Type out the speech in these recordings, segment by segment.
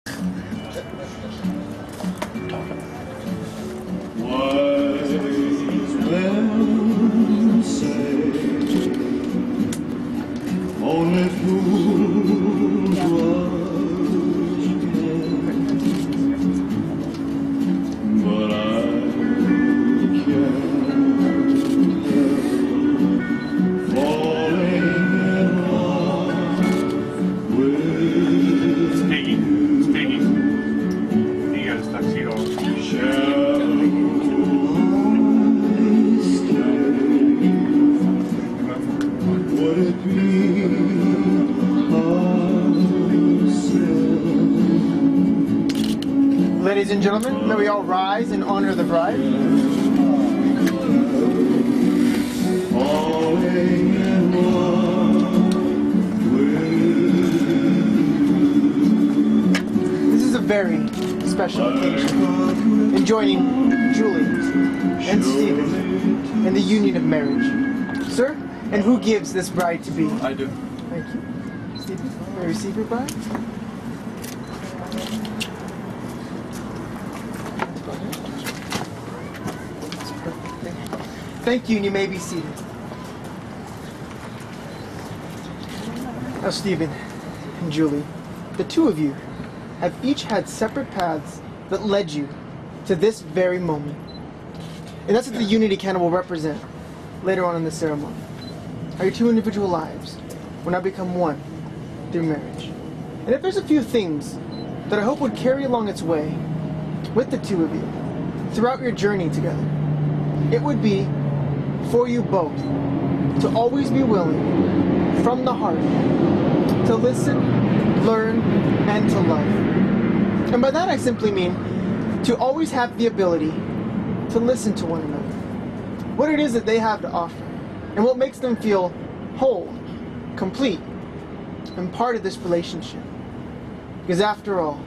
Wise men say only fools rush in, but I can't help falling in love with Piggy. He got his tuxedo on. Would it be ourselves? Ladies and gentlemen, may we all rise and honor the bride. Falling in love with. This is a very special occasion in joining Julie and Stephen in the union of marriage. Sir, and who gives this bride to be? I do. Thank you. Stephen, may I receive your bride? That's perfect. Thank you, and you may be seated. Now, Stephen and Julie, the two of you have each had separate paths that led you to this very moment. And that's what the unity candle will represent later on in the ceremony. Our two individual lives will now become one through marriage. And if there's a few things that I hope would carry along its way with the two of you throughout your journey together, it would be for you both to always be willing, from the heart, to listen, learn, and to love. And by that I simply mean to always have the ability to listen to one another, what it is that they have to offer, and what makes them feel whole, complete, and part of this relationship. Because after all,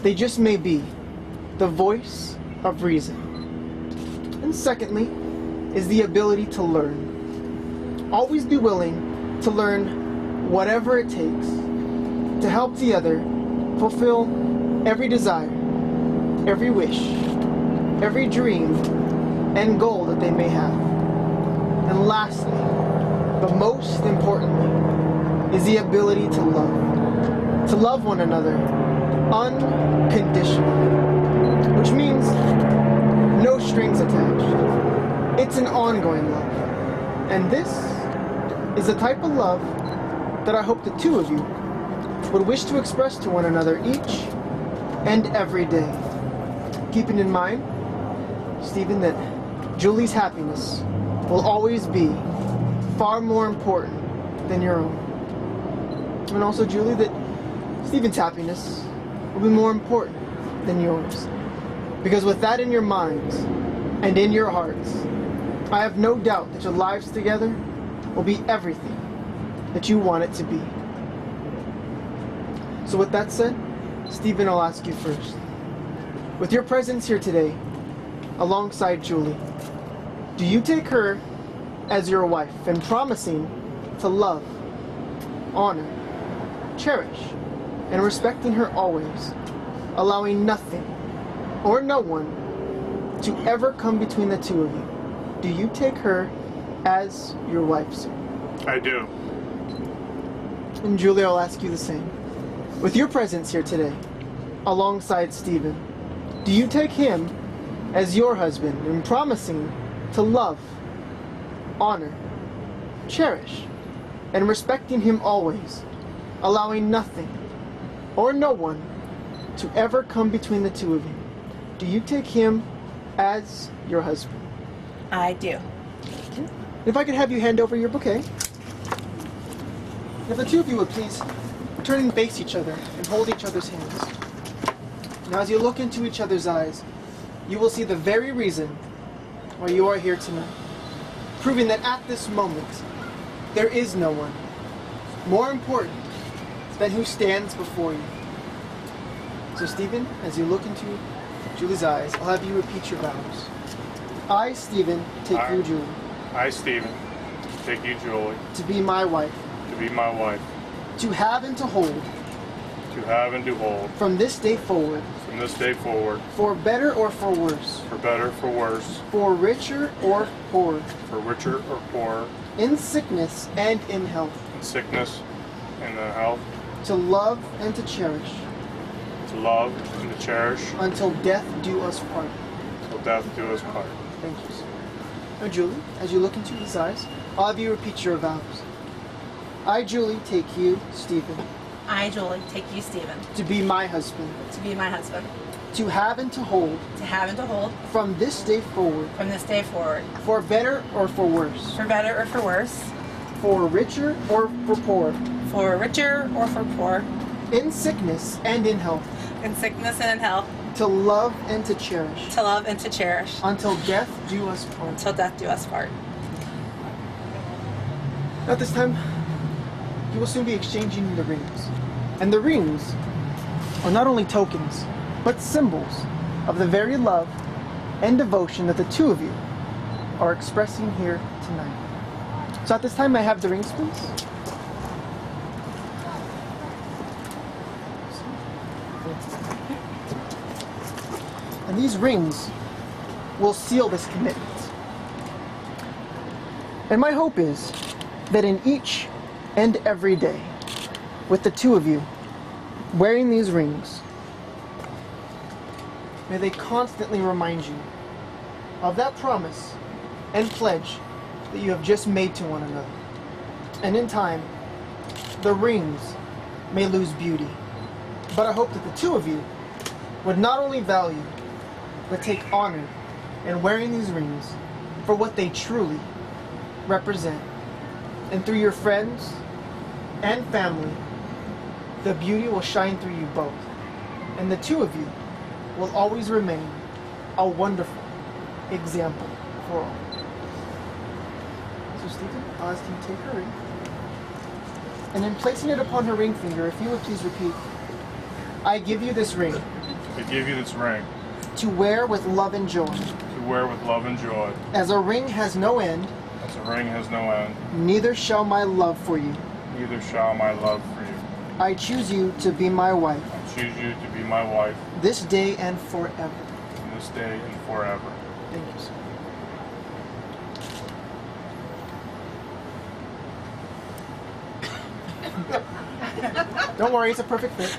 they just may be the voice of reason. And secondly, is the ability to learn. Always be willing to learn whatever it takes to help the other fulfill every desire, every wish, every dream, and goal that they may have. And lastly, but most importantly, is the ability to love one another unconditionally, which means no strings attached. It's an ongoing love. And this is the type of love that I hope the two of you would wish to express to one another each and every day. Keeping in mind, Stephen, that Julie's happiness will always be far more important than your own. And also, Julie, that Stephen's happiness will be more important than yours. Because with that in your minds and in your hearts, I have no doubt that your lives together will be everything that you want it to be. So with that said, Stephen, I'll ask you first. With your presence here today, alongside Julie, do you take her as your wife and promising to love, honor, cherish, and respecting her always, allowing nothing or no one to ever come between the two of you? Do you take her as your wife, sir? I do. And Julie, I'll ask you the same. With your presence here today, alongside Stephen, do you take him as your husband and promising to love, honor, cherish, and respecting him always, allowing nothing or no one to ever come between the two of you? Do you take him as your husband? I do. If I could have you hand over your bouquet. If the two of you would please turn and face each other and hold each other's hands. Now as you look into each other's eyes, you will see the very reason why you are here tonight. Proving that at this moment, there is no one more important than who stands before you. So Stephen, as you look into Julie's eyes, I'll have you repeat your vows. I, Stephen, take you, Julie. I, Stephen, take you, Julie, to be my wife. to be my wife, To have and to hold. to have and to hold, from this day forward, from this day forward, for better or for worse, for better, for worse, for richer or poorer, for richer or poorer, in sickness and in health, in sickness and in health, to love and to cherish, to love and to cherish, until death do us part. till death do us part. Thank you, sir. Now, Julie, as you look into his eyes, all of you repeat your vows. I, Julie, take you, Stephen, I, Julie, take you, Stephen, to be my husband, to be my husband, to have and to hold, to have and to hold, from this day forward, from this day forward, for better or for worse, for better or for worse, for richer or for poorer, for richer or for poor, in sickness and in health, in sickness and in health, to love and to cherish, to love and to cherish, until death do us part. till death do us part. At this time, you will soon be exchanging the rings. And the rings are not only tokens, but symbols of the very love and devotion that the two of you are expressing here tonight. So at this time, may I have the rings, please? And these rings will seal this commitment. And my hope is that in each and every day, with the two of you wearing these rings, may they constantly remind you of that promise and pledge that you have just made to one another. And in time, the rings may lose beauty. But I hope that the two of you would not only value, but take honor in wearing these rings for what they truly represent. And through your friends and family, the beauty will shine through you both. And the two of you will always remain a wonderful example for all. So Stephen, I'll ask you to take her ring. And in placing it upon her ring finger, if you would please repeat, I give you this ring I give you this ring to wear with love and joy. to wear with love and joy, As a ring has no end, as a ring has no end, neither shall my love for you. neither shall my love for you. I choose you to be my wife, I choose you to be my wife this day and forever. in this day and forever. Thank you, sir. Don't worry, it's a perfect fit.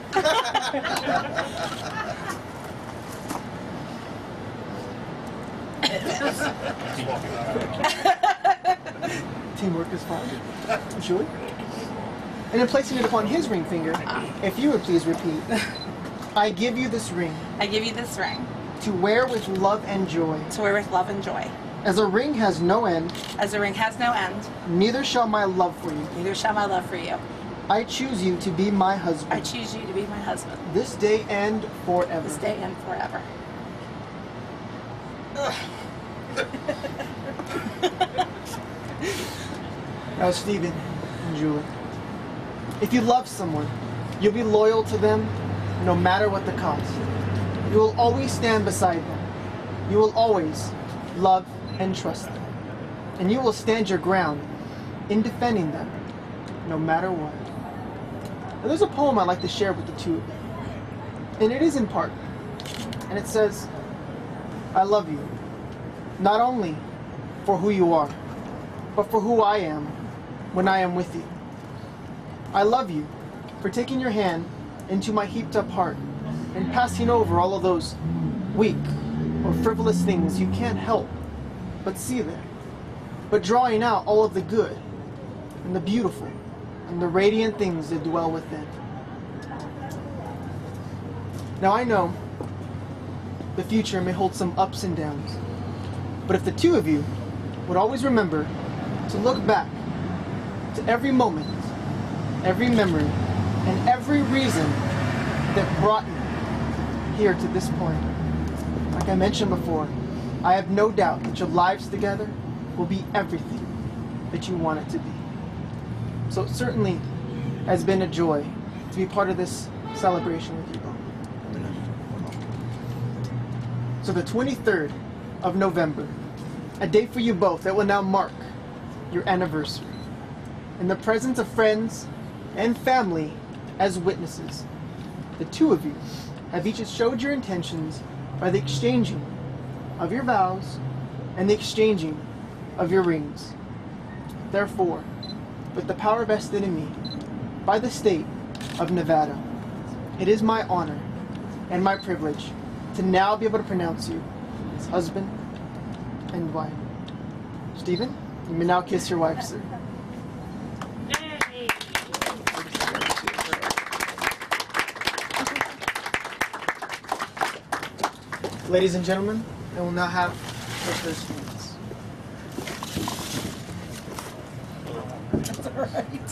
Teamwork is fun. Julie? And in placing it upon his ring finger, if you would please repeat, I give you this ring I give you this ring to wear with love and joy. to wear with love and joy. As a ring has no end, As the ring has no end, neither shall my love for you. neither shall my love for you. I choose you to be my I husband, choose you to be my husband, this day and forever. this day and forever. Now, Stephen and Julie, if you love someone, you'll be loyal to them no matter what the cost. You will always stand beside them. You will always love and trust them. And you will stand your ground in defending them no matter what. Now, there's a poem I'd like to share with the two of you. And it is in part. And it says, I love you, not only for who you are, but for who I am when I am with you. I love you for taking your hand into my heaped up heart and passing over all of those weak or frivolous things you can't help but see there, but drawing out all of the good and the beautiful and the radiant things that dwell within. Now I know the future may hold some ups and downs, but if the two of you would always remember to look back to every moment, every memory, and every reason that brought you here to this point. Like I mentioned before, I have no doubt that your lives together will be everything that you want it to be. So it certainly has been a joy to be part of this celebration with you both. So the 23rd of November, a day for you both that will now mark your anniversary. In the presence of friends and family as witnesses, the two of you have each showed your intentions by the exchanging of your vows and the exchanging of your rings. Therefore, with the power vested in me by the state of Nevada, it is my honor and my privilege to now be able to pronounce you as husband and wife. Stephen, you may now kiss your wife, sir. Ladies and gentlemen, I will now have the first minutes. That's all right.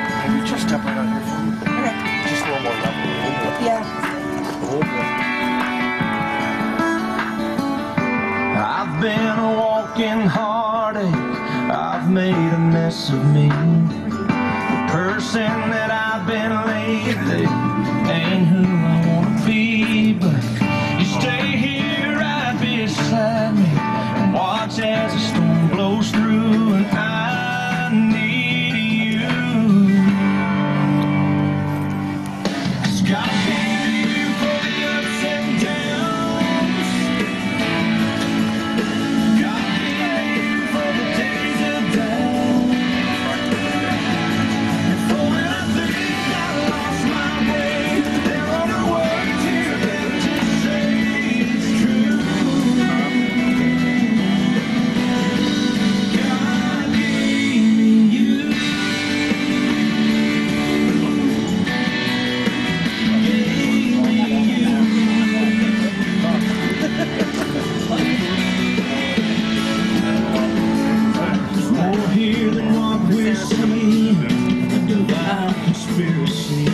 Can you just step right out here for me? Okay. Just a little more level. Yeah. Oh boy. I've been a walking heartache, I've made a mess of me. The person that I've been lately ain't who I wanna be. But you stay here right beside me and watch as the storm blows through, and I need you. 'Cause God gave you for the ups and downs. God gave you for the days of doubt. And for when I think I lost my way, there are no words here left to say it's true. God gave me you. Gave me you. There's more here than what we see. A divine conspiracy.